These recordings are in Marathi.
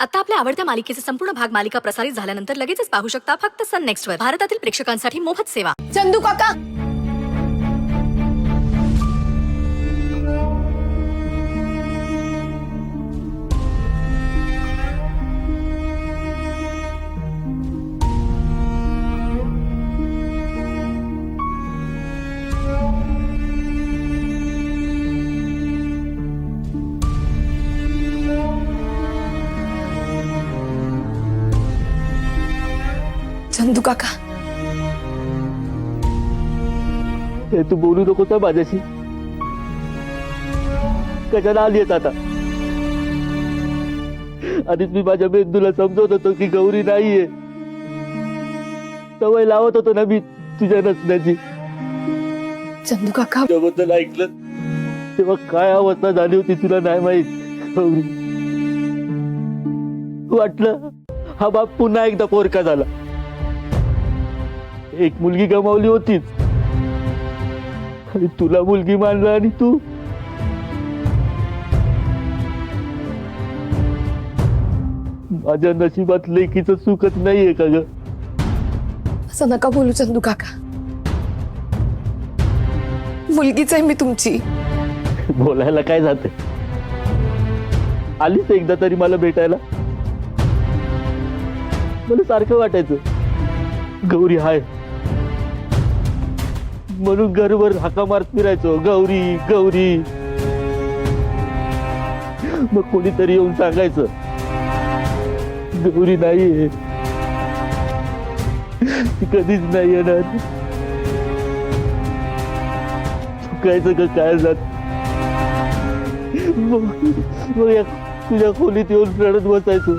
आता आपल्या आवडत्या मालिकेचे संपूर्ण भाग मालिका प्रसारित झाल्यानंतर लगेचच पाहू शकता फक्त सन नेक्स्ट वर. भारतातील प्रेक्षकांसाठी मोफत सेवा. चंदू काका, चंदू काका, हे तू बोलू नको तर माझ्याशी. कशाला आली आहेस आता? आधीच मी माझ्या मेंदूला समजवत होतो की गौरी नाहीये. सवय लावत होतो ना मी तुझ्या नसण्याची. चंदू काका, त्याबद्दल ऐकलं तेव्हा काय अवस्था झाली होती तुला नाही माहित. गौरी, वाटलं हा बाप पुन्हा एकदा पोरका झाला. एक मुलगी गमावली होतीच आणि तुला मुलगी मानला आणि तू माझ्या नशिबात लेकीचं सुखच नाहीये का ग? असं नका बोलू चंदू काका. मुलगीच आहे मी तुमची. बोलायला काय जाते? आलीच एकदा तरी मला भेटायला. मला सारखं वाटायचं गौरी हाय म्हणून घरभर हाका मारत फिरायचो, गौरी गौरी. मग कोणीतरी येऊन सांगायचं गौरी नाहीये, ती कधीच नाही येणार. चुकायचं का काय जात. मग तुझ्या खोलीत येऊन रडत बसायचो.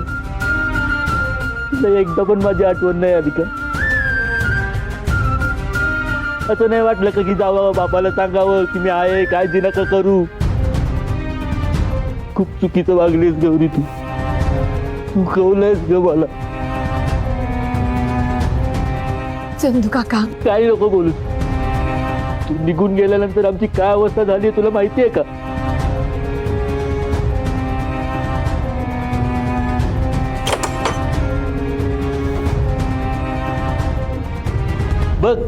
तुला एकदा पण माझी आठवण नाही आली का? असं नाही वाटलं का की जावं बापाला सांगावं की मी आहे, काळजी नका करू? खूप चुकीचं वागलीस गौरी तू. चुकवलंयस ग मला. चंदू काका, काही नको बोलू. तू निघून गेल्यानंतर आमची काय अवस्था झाली तुला माहितीये का? बघ,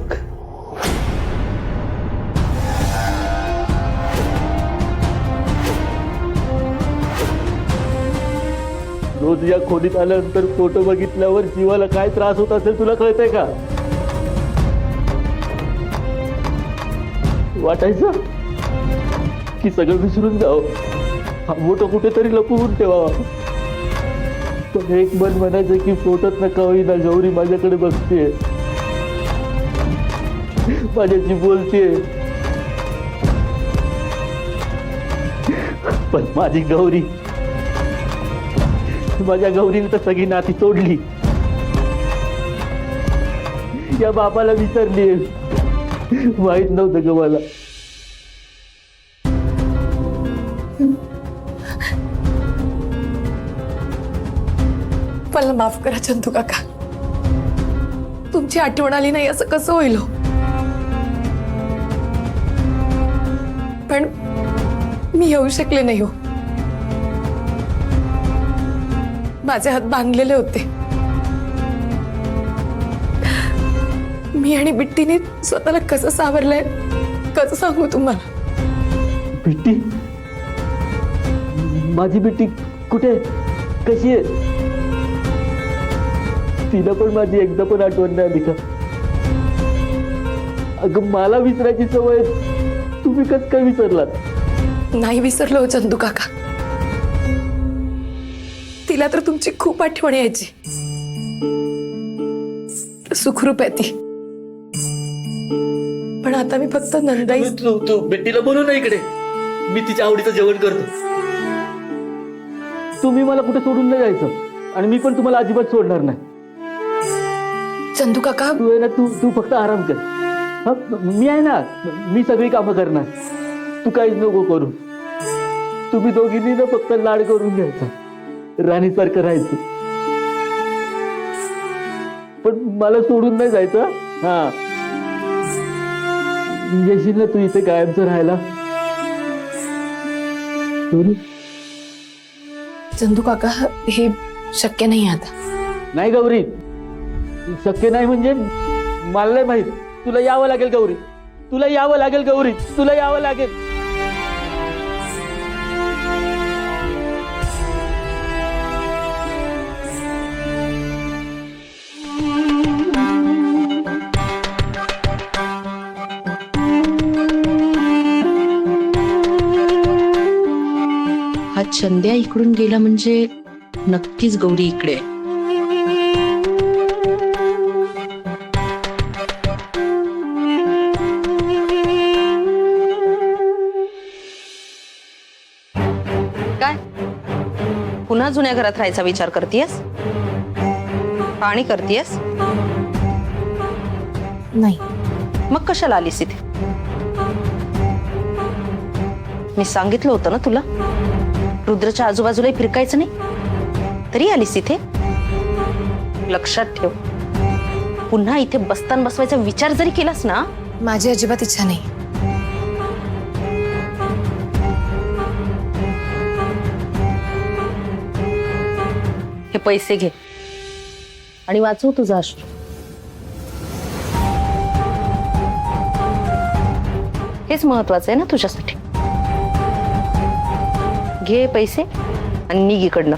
रोज या खोलीत आल्यानंतर फोटो बघितल्यावर जीवाला काय त्रास होत असेल तुला कळतंय का? वाटायचं की सगळं विसरून जावं, हा फोटो कुठेतरी लपवून ठेवावा. पण एक मन म्हणायचं की फोटोत नका होईना गौरी माझ्याकडे बघते, माझ्याशी बोलते. पण माझी गौरी, माझ्या गौरीने तर सगळी नाती तोडली. या बापाला विसरली. माहित नव्हतं ग मला. मला माफ करा चंदू काका. तुमची आठवण आली नाही असं कसं होईल हो? पण मी येऊ शकले नाही हो. माझे हात बांधलेले होते. मी आणि बिट्टीने स्वतःला कसं सावरलंय कसं सांगू तुम्हाला? बिट्टी? माझी बिट्टी कुठे, कशी आहे? तिला पण माझी एकदा पण आठवण नाही आली का? अगं मला विसरायची सवय, तुम्ही कसं काय विसरलात? नाही विसरलो हो चंदू काका. तिला तर तुमची खूप आठवण यायची. सुखरूप आहे ती. पण आता मी फक्त नंदाई. तू बिट्टीला बोलू ना इकडे, मी तिच्या आवडीचं जेवण करतो. तुम्ही मला कुठे सोडून नाही जायचं आणि मी पण तुम्हाला अजिबात सोडणार नाही. चंदू काका, तू आहे ना, तू फक्त आराम कर. हा, मी आहे ना, मी सगळी कामं करणार. तू काहीच नको करू. तुम्ही दोघींनी ना फक्त लाड करून घ्यायचा, राणीसारखं राहायचं. पण मला सोडून नाही जायचं. हा, येशील ना तू इथे कायमचं राहायला? चंदू काका, हे शक्य नाही आता. नाही गौरी, शक्य नाही म्हणजे मला नाही माहित. तुला यावं लागेल गौरी, तुला यावं लागेल गौरी, तुला यावं लागेल. हा चंद्या इकडून गेला म्हणजे नक्कीच गौरी इकडे आहे. काय पुन्हा जुन्या घरात राहायचा विचार करतेयस? पाणी करतेयस? नाही. मग कशाला आलीस इथे? मी सांगितलं होतं ना तुला, रुद्रच्या आजूबाजूलाही फिरकायचं नाही, तरी आलीस इथे. लक्षात ठेव, पुन्हा इथे बस्तान बसवायचा विचार जरी केलास ना. माझी अजिबात इच्छा नाही. हे पैसे घे आणि वाचव तुझा अश्रू. हेच महत्वाचं आहे ना तुझ्यासाठी. घे पैसे आणि निघ इकडनं.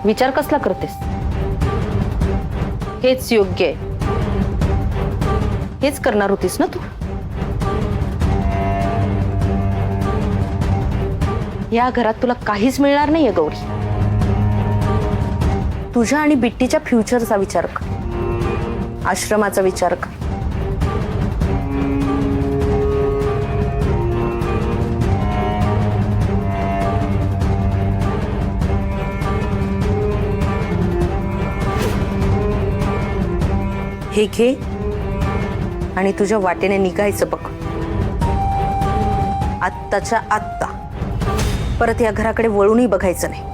विचार कसला करतेस? हेच योग्य आहे. हेच करणार होतीस ना तू. या घरात तुला काहीच मिळणार नाहीये गौरी. तुझ्या आणि बिट्टीच्या फ्युचरचा विचार कर, आश्रमाचा विचार कर. हे घे आणि तुझ्या वाटेने निघायचं बघ. आत्ताच्या आत्ता. परत या घराकडे वळूनही बघायचं नाही.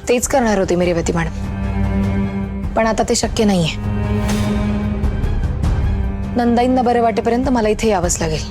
तेच करणार होते मी रेवती मॅडम, पण आता ते शक्य नाहीये. नंदाईंना बरे वाटेपर्यंत मला इथे यावंच लागेल.